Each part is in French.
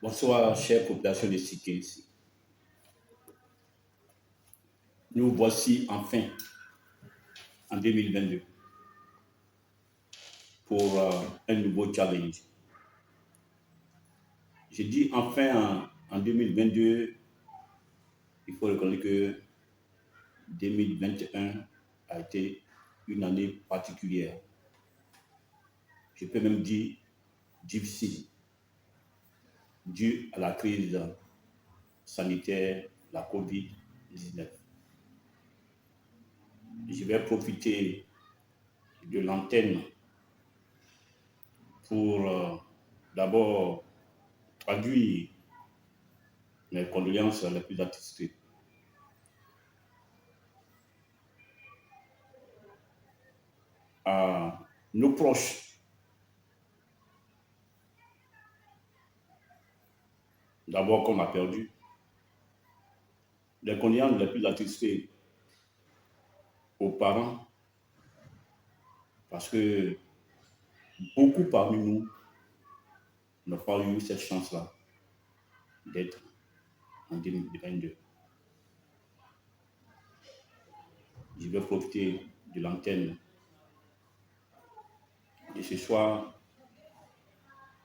Bonsoir, chère population de Siké. Nous voici enfin en 2022 pour un nouveau challenge. Je dis enfin en 2022, il faut reconnaître que 2021 a été une année particulière. Je peux même dire difficile, due à la crise sanitaire, la COVID-19. Je vais profiter de l'antenne pour d'abord traduire mes condoléances les plus attristées à nos proches, d'abord qu'on a perdu, les condoléances les plus attristées aux parents, parce que beaucoup parmi nous n'ont pas eu cette chance-là d'être en 2022. Je vais profiter de l'antenne de ce soir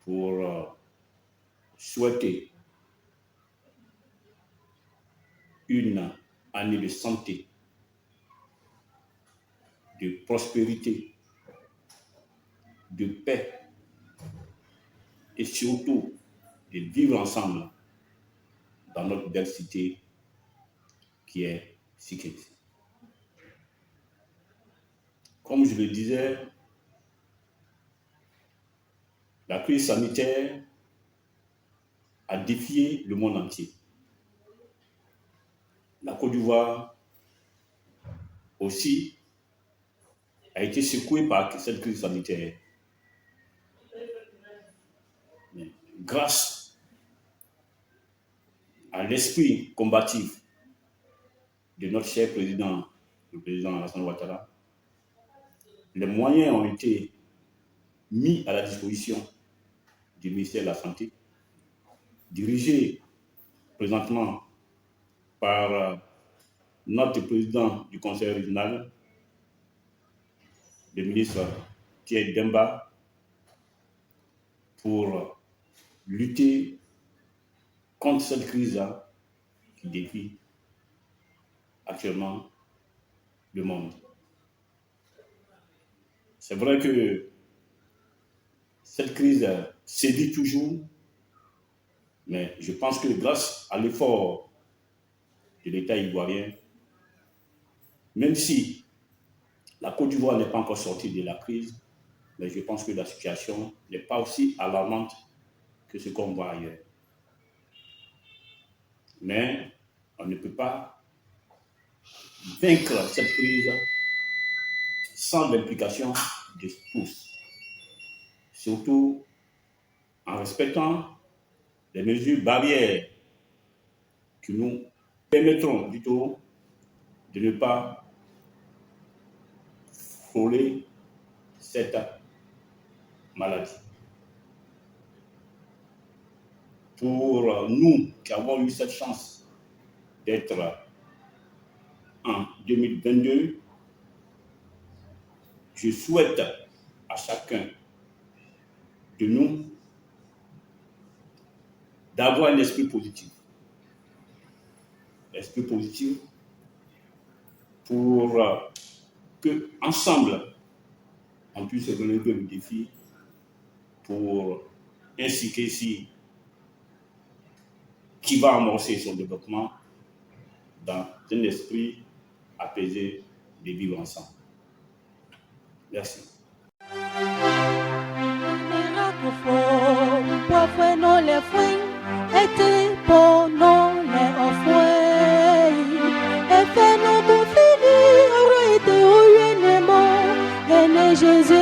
pour souhaiter une année de santé, de prospérité, de paix et surtout de vivre ensemble dans notre belle cité qui est Siké. Comme je le disais, la crise sanitaire a défié le monde entier. La Côte d'Ivoire aussi a été secouée par cette crise sanitaire. Mais grâce à l'esprit combatif de notre cher président, le président Alassane Ouattara, les moyens ont été mis à la disposition du ministère de la Santé, dirigé présentement par notre président du conseil régional, le ministre Thierry Demba, pour lutter contre cette crise-là qui défie actuellement le monde. C'est vrai que cette crise sévit toujours, mais je pense que grâce à l'effort de l'État ivoirien, même si la Côte d'Ivoire n'est pas encore sortie de la crise, mais je pense que la situation n'est pas aussi alarmante que ce qu'on voit ailleurs. Mais on ne peut pas vaincre cette crise sans l'implication de tous, surtout en respectant les mesures barrières qui nous permettront plutôt de ne pas frôler cette maladie. Pour nous qui avons eu cette chance d'être en 2022, je souhaite à chacun de nous d'avoir un esprit positif. Esprit positif pour que ensemble on puisse relever le défi pour ainsi qu'ici qui va amorcer son développement dans un esprit apaisé de vivre ensemble. Merci. Jésus.